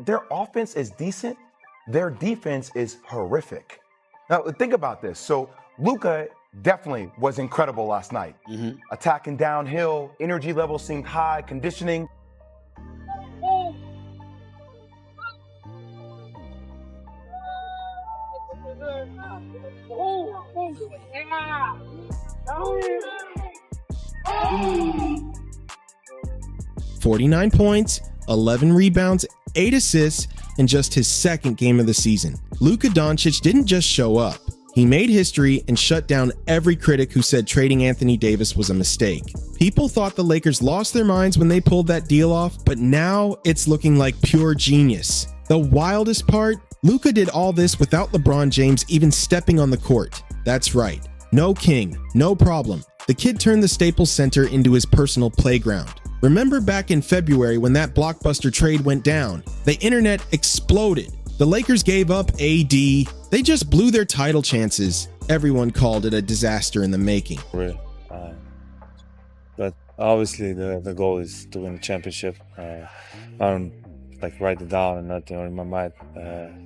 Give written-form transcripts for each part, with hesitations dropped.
Their offense is decent. Their defense is horrific. Now, think about this. So Luka definitely was incredible last night. Attacking downhill, energy level seemed high, conditioning. Oh. 49 points, 11 rebounds, 8 assists in just his second game of the season. Luka Dončić didn't just show up. He made history and shut down every critic who said trading Anthony Davis was a mistake. People thought the Lakers lost their minds when they pulled that deal off, but now it's looking like pure genius. The wildest part, Luka did all this without LeBron James even stepping on the court. That's right, no king, no problem. The kid turned the Staples Center into his personal playground. Remember back in February when that blockbuster trade went down? The internet exploded. The Lakers gave up AD. They just blew their title chances. Everyone called it a disaster in the making. But obviously the goal is to win the championship. I don't write it down and nothing in my mind.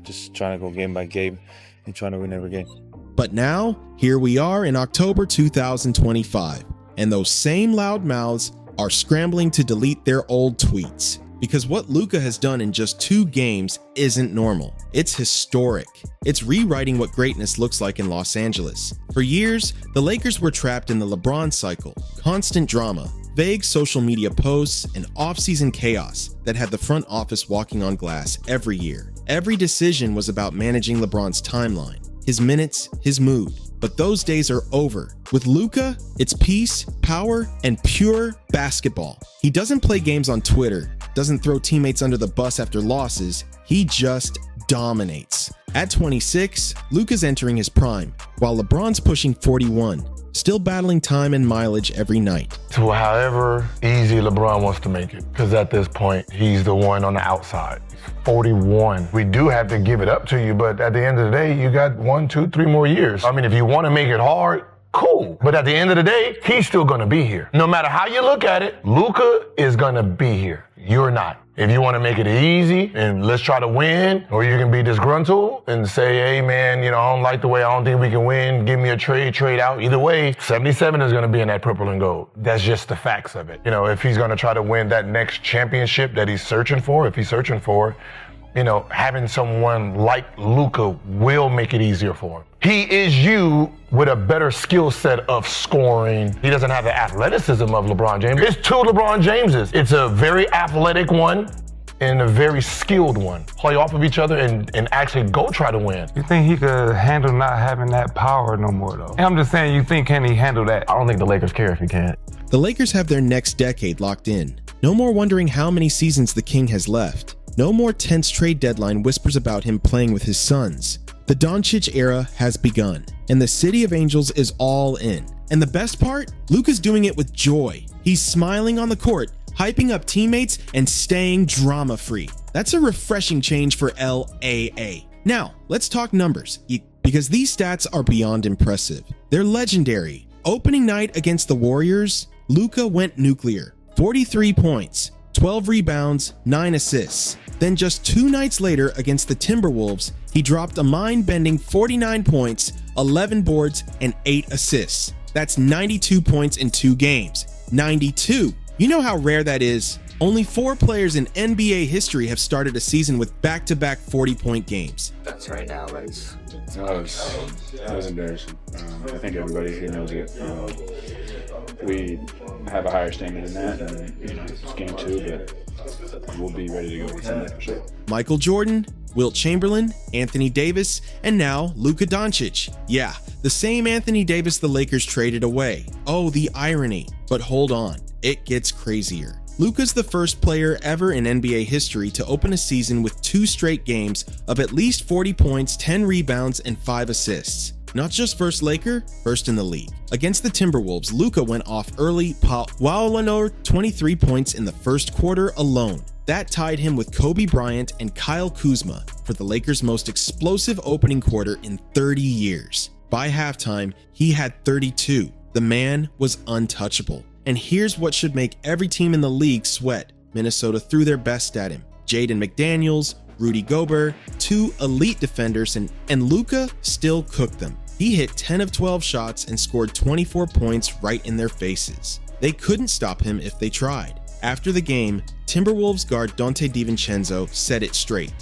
Just trying to go game by game and trying to win every game. But now, here we are in October 2025, and those same loud mouths are scrambling to delete their old tweets. Because what Luka has done in just 2 games isn't normal. It's historic. It's rewriting what greatness looks like in Los Angeles. For years, the Lakers were trapped in the LeBron cycle, constant drama, vague social media posts, and off-season chaos that had the front office walking on glass every year. Every decision was about managing LeBron's timeline, his minutes, his mood. But those days are over. With Luka, it's peace, power, and pure basketball. He doesn't play games on Twitter, doesn't throw teammates under the bus after losses. He just dominates. At 26, Luka's entering his prime, while LeBron's pushing 41, still battling time and mileage every night. To however easy LeBron wants to make it, because at this point, he's the one on the outside. 41. We do have to give it up to you, but at the end of the day, you got 1, 2, 3 more years. I mean, if you want to make it hard, cool. But at the end of the day, he's still going to be here. No matter how you look at it, Luka is going to be here. You're not. If you want to make it easy and let's try to win, or you can be disgruntled and say, hey, man, I don't like the way, I don't think we can win. Give me a trade out. Either way, 77 is going to be in that purple and gold. That's just the facts of it. If he's going to try to win that next championship that he's searching for, having someone like Luka will make it easier for him. He is you with a better skill set of scoring. He doesn't have the athleticism of LeBron James. It's 2 LeBron Jameses. It's a very athletic one and a very skilled one. Play off of each other and actually go try to win. You think he could handle not having that power no more, though? I'm just saying, you think, can he handle that? I don't think the Lakers care if he can't. The Lakers have their next decade locked in. No more wondering how many seasons the King has left. No more tense trade deadline whispers about him playing with his sons. The Doncic era has begun, and the City of Angels is all in. And the best part? Luka's doing it with joy. He's smiling on the court, hyping up teammates, and staying drama-free. That's a refreshing change for LAA. Now, let's talk numbers, because these stats are beyond impressive. They're legendary. Opening night against the Warriors, Luka went nuclear. 43 points, 12 rebounds, 9 assists. Then just 2 nights later against the Timberwolves, he dropped a mind-bending 49 points, 11 boards, and 8 assists. That's 92 points in 2 games. 92. You know how rare that is? Only 4 players in NBA history have started a season with back-to-back 40-point games. That's right now, Lex. That was embarrassing. I think everybody here knows it. We have a higher standard than that, and it's game 2, but we'll be ready to go Sunday for sure. Michael Jordan, Wilt Chamberlain, Anthony Davis, and now Luka Dončić. Yeah, the same Anthony Davis the Lakers traded away. Oh, the irony. But hold on, it gets crazier. Luka's the first player ever in NBA history to open a season with 2 straight games of at least 40 points, 10 rebounds, and 5 assists. Not just first Laker, first in the league. Against the Timberwolves, Luka went off early, wowing 23 points in the first quarter alone. That tied him with Kobe Bryant and Kyle Kuzma for the Lakers' most explosive opening quarter in 30 years. By halftime, he had 32. The man was untouchable. And here's what should make every team in the league sweat. Minnesota threw their best at him. Jaden McDaniels, Rudy Gobert, 2 elite defenders, and Luka still cooked them. He hit 10 of 12 shots and scored 24 points right in their faces. They couldn't stop him if they tried. After the game, Timberwolves guard Donte DiVincenzo said it straight.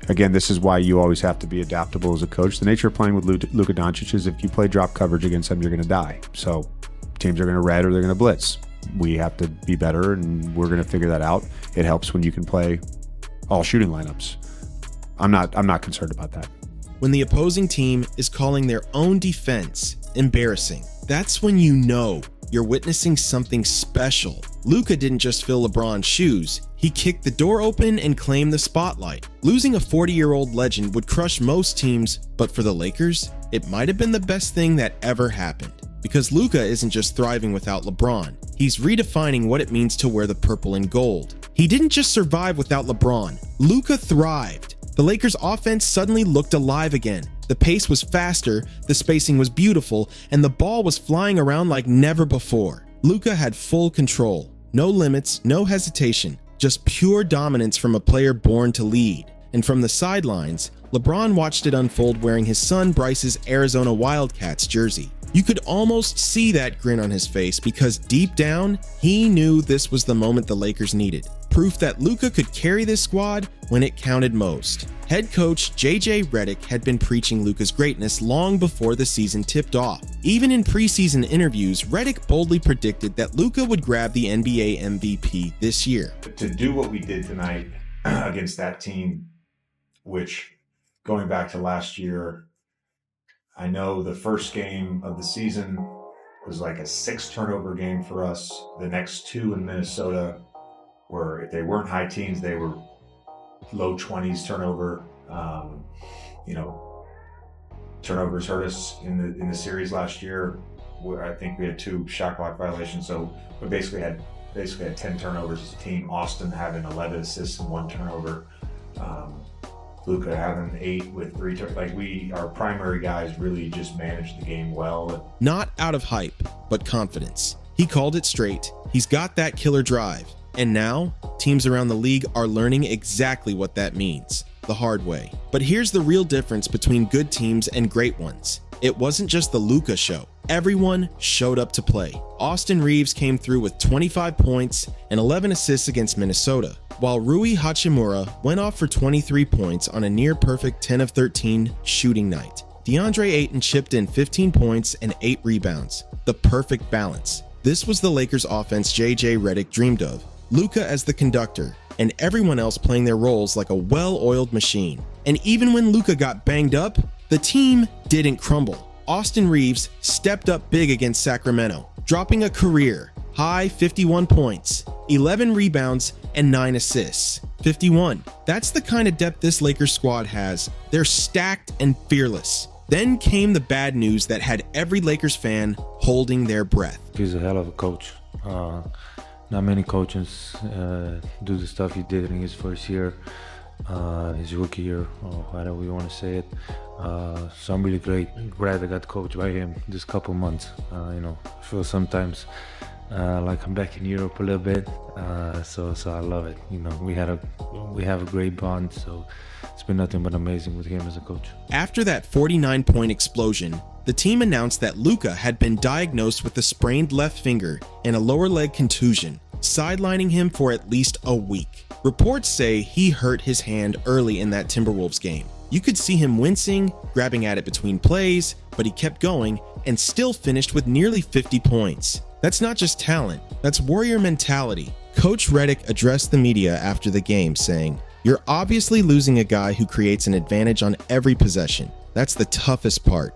Again, this is why you always have to be adaptable as a coach. The nature of playing with Luka Dončić is if you play drop coverage against him, you're going to die. So teams are going to red or they're going to blitz. We have to be better, and we're going to figure that out. It helps when you can play all shooting lineups. I'm not concerned about that. When the opposing team is calling their own defense embarrassing, that's when you know you're witnessing something special. Luka didn't just fill LeBron's shoes, he kicked the door open and claimed the spotlight. Losing a 40-year-old legend would crush most teams, but for the Lakers, it might have been the best thing that ever happened. Because Luka isn't just thriving without LeBron, he's redefining what it means to wear the purple and gold. He didn't just survive without LeBron, Luka thrived. The Lakers' offense suddenly looked alive again. The pace was faster, the spacing was beautiful, and the ball was flying around like never before. Luka had full control. No limits, no hesitation, just pure dominance from a player born to lead. And from the sidelines, LeBron watched it unfold wearing his son Bryce's Arizona Wildcats jersey. You could almost see that grin on his face because deep down, he knew this was the moment the Lakers needed. Proof that Luka could carry this squad when it counted most. Head coach JJ Redick had been preaching Luka's greatness long before the season tipped off. Even in preseason interviews, Redick boldly predicted that Luka would grab the NBA MVP this year. To do what we did tonight against that team, which going back to last year, I know the first game of the season was like a 6 turnover game for us. The next 2 in Minnesota were, if they weren't high teens, they were low 20s turnover. Turnovers hurt us in the series last year. Where I think we had 2 shot clock violations, so we basically had 10 turnovers as a team. Austin having 11 assists and 1 turnover. Luka having 8 with 3 turnovers. Our primary guys really just managed the game well. Not out of hype, but confidence. He called it straight. He's got that killer drive. And now, teams around the league are learning exactly what that means, the hard way. But here's the real difference between good teams and great ones. It wasn't just the Luka show. Everyone showed up to play. Austin Reeves came through with 25 points and 11 assists against Minnesota, while Rui Hachimura went off for 23 points on a near-perfect 10 of 13 shooting night. DeAndre Ayton chipped in 15 points and 8 rebounds. The perfect balance. This was the Lakers offense JJ Redick dreamed of. Luka as the conductor, and everyone else playing their roles like a well-oiled machine. And even when Luka got banged up, the team didn't crumble. Austin Reeves stepped up big against Sacramento, dropping a career-high 51 points, 11 rebounds, and 9 assists. 51. That's the kind of depth this Lakers squad has. They're stacked and fearless. Then came the bad news that had every Lakers fan holding their breath. He's a hell of a coach. Not many coaches do the stuff he did in his first year, his rookie year, or however you want to say it. So I'm really glad I got coached by him this couple months. I feel sometimes like I'm back in Europe a little bit, so I love it. We have a great bond, so it's been nothing but amazing with him as a coach. After that 49-point explosion, the team announced that Luka had been diagnosed with a sprained left finger and a lower leg contusion, sidelining him for at least a week. Reports say he hurt his hand early in that Timberwolves game. You could see him wincing, grabbing at it between plays, but he kept going and still finished with nearly 50 points. That's not just talent, that's warrior mentality. Coach Redick addressed the media after the game saying, "You're obviously losing a guy who creates an advantage on every possession. That's the toughest part."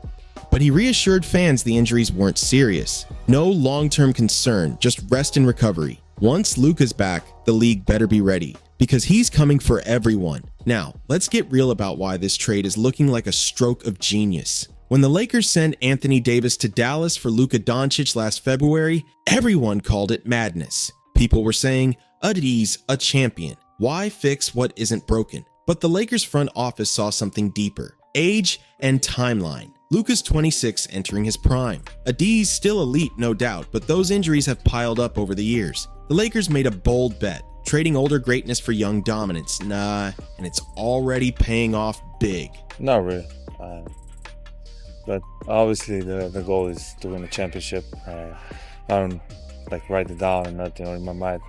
But he reassured fans the injuries weren't serious. No long-term concern, just rest and recovery. Once Luka's back, the league better be ready, because he's coming for everyone. Now, let's get real about why this trade is looking like a stroke of genius. When the Lakers sent Anthony Davis to Dallas for Luka Dončić last February, everyone called it madness. People were saying, Adi's a champion. Why fix what isn't broken? But the Lakers front office saw something deeper. Age and timeline. Luka's 26, entering his prime. Adi's still elite, no doubt, but those injuries have piled up over the years. The Lakers made a bold bet. trading older greatness for young dominance. Nah, and it's already paying off big. Not really. But obviously the goal is to win a championship. I don't write it down or nothing or in my mind.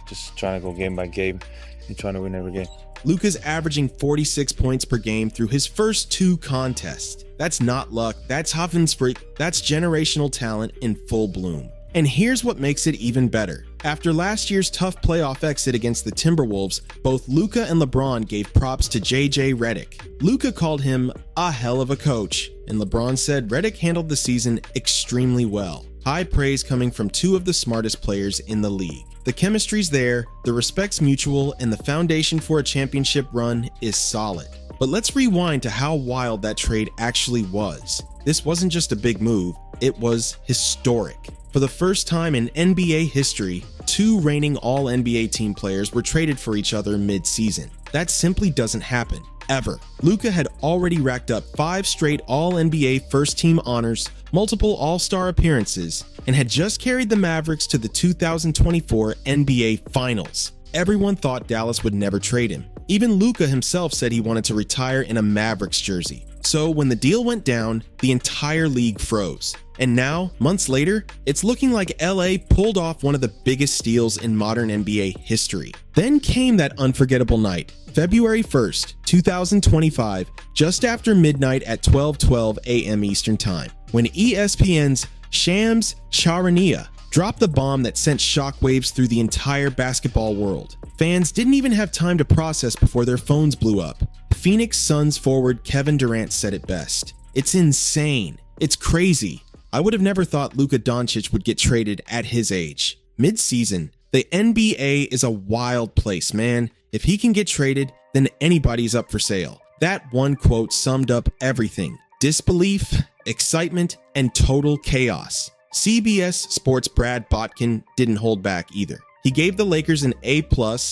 Just trying to go game by game and trying to win every game. Luka's averaging 46 points per game through his first 2 contests. That's not luck, that's Hoffensfreak, that's generational talent in full bloom. And here's what makes it even better. After last year's tough playoff exit against the Timberwolves, both Luka and LeBron gave props to JJ Redick. Luka called him a hell of a coach, and LeBron said Redick handled the season extremely well. High praise coming from 2 of the smartest players in the league. The chemistry's there, the respect's mutual, and the foundation for a championship run is solid. But let's rewind to how wild that trade actually was. This wasn't just a big move, it was historic. For the first time in NBA history, 2 reigning All-NBA team players were traded for each other mid-season. That simply doesn't happen, ever. Luka had already racked up 5 straight All-NBA first-team honors, multiple All-Star appearances, and had just carried the Mavericks to the 2024 NBA Finals. Everyone thought Dallas would never trade him. Even Luka himself said he wanted to retire in a Mavericks jersey. So when the deal went down, the entire league froze. And now, months later, it's looking like LA pulled off one of the biggest steals in modern NBA history. Then came that unforgettable night, February 1st, 2025, just after midnight at 12:12 a.m. Eastern Time, when ESPN's Shams Charania dropped the bomb that sent shockwaves through the entire basketball world. Fans didn't even have time to process before their phones blew up. Phoenix Suns forward Kevin Durant said it best. It's insane. It's crazy. I would have never thought Luka Dončić would get traded at his age. Mid-season, the NBA is a wild place, man. If he can get traded, then anybody's up for sale. That one quote summed up everything. Disbelief, excitement, and total chaos. CBS Sports' Brad Botkin didn't hold back either. He gave the Lakers an A+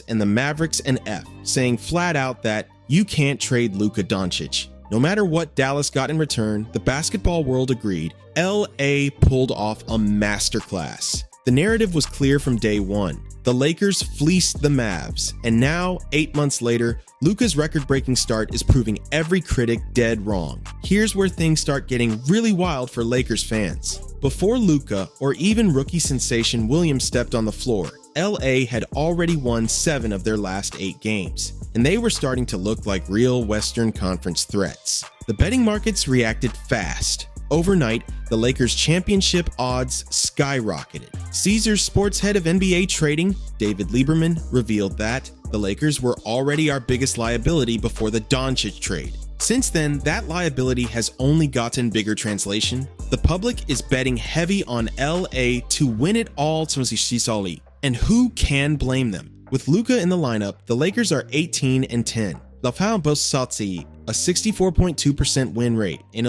and the Mavericks an F, saying flat out that you can't trade Luka Dončić. No matter what Dallas got in return, the basketball world agreed LA pulled off a masterclass. The narrative was clear from day one. The Lakers fleeced the Mavs, and now, 8 months later, Luka's record-breaking start is proving every critic dead wrong. Here's where things start getting really wild for Lakers fans. Before Luka, or even rookie sensation Williams stepped on the floor, LA had already won 7 of their last 8 games, and they were starting to look like real Western Conference threats. The betting markets reacted fast. Overnight, the Lakers' championship odds skyrocketed. Caesars sports head of NBA trading, David Lieberman, revealed that the Lakers were already our biggest liability before the Doncic trade. Since then, that liability has only gotten bigger. Translation: the public is betting heavy on LA to win it all to Sisoli. And who can blame them? With Luka in the lineup, the Lakers are 18-10. La Fin Bossati, a 64.2% win rate, and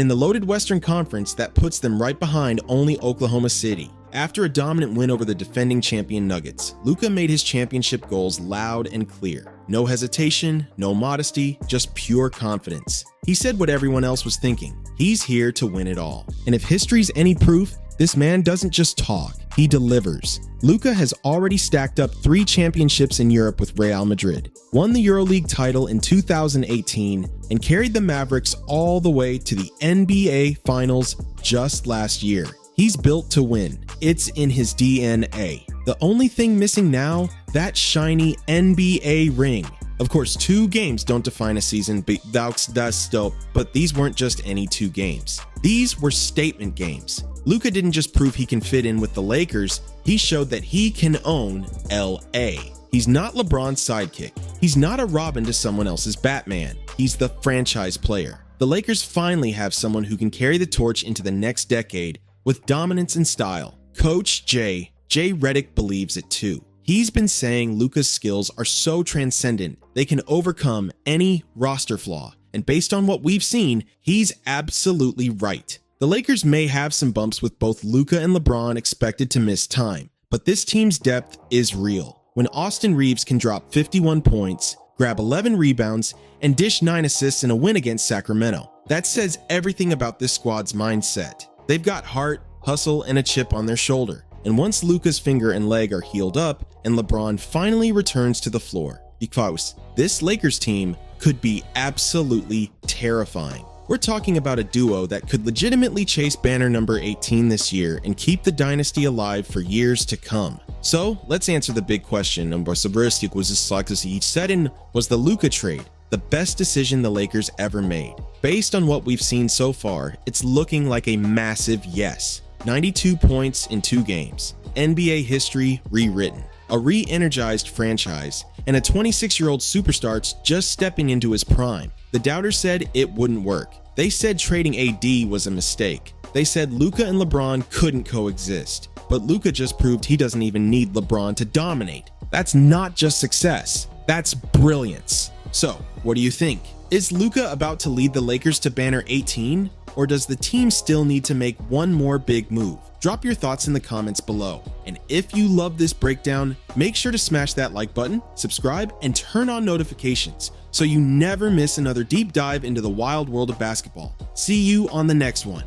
in the loaded Western Conference, that puts them right behind only Oklahoma City. After a dominant win over the defending champion Nuggets, Luka made his championship goals loud and clear. No hesitation, no modesty, just pure confidence. He said what everyone else was thinking. He's here to win it all. And if history's any proof, this man doesn't just talk, he delivers. Luka has already stacked up 3 championships in Europe with Real Madrid, won the EuroLeague title in 2018, and carried the Mavericks all the way to the NBA Finals just last year. He's built to win. It's in his DNA. The only thing missing now, that shiny NBA ring. Of course, 2 games don't define a season, but these weren't just any 2 games. These were statement games. Luka didn't just prove he can fit in with the Lakers, he showed that he can own LA. He's not LeBron's sidekick. He's not a Robin to someone else's Batman. He's the franchise player. The Lakers finally have someone who can carry the torch into the next decade with dominance and style. Coach JJ Redick believes it too. He's been saying Luka's skills are so transcendent, they can overcome any roster flaw. And based on what we've seen, he's absolutely right. The Lakers may have some bumps with both Luka and LeBron expected to miss time, but this team's depth is real. When Austin Reeves can drop 51 points, grab 11 rebounds, and dish 9 assists in a win against Sacramento, that says everything about this squad's mindset. They've got heart, hustle, and a chip on their shoulder. and once Luka's finger and leg are healed up and LeBron finally returns to the floor. Because this Lakers team could be absolutely terrifying. We're talking about a duo that could legitimately chase banner number 18 this year and keep the dynasty alive for years to come. So let's answer the big question, was the Luka trade the best decision the Lakers ever made? Based on what we've seen so far, it's looking like a massive yes. 92 points in 2 games, NBA history rewritten, a re-energized franchise, and a 26-year-old superstar just stepping into his prime. The doubters said it wouldn't work. They said trading AD was a mistake. They said Luka and LeBron couldn't coexist. But Luka just proved he doesn't even need LeBron to dominate. That's not just success, that's brilliance. So, what do you think? Is Luka about to lead the Lakers to banner 18? Or does the team still need to make one more big move? Drop your thoughts in the comments below. And if you love this breakdown, make sure to smash that like button, subscribe, and turn on notifications so you never miss another deep dive into the wild world of basketball. See you on the next one.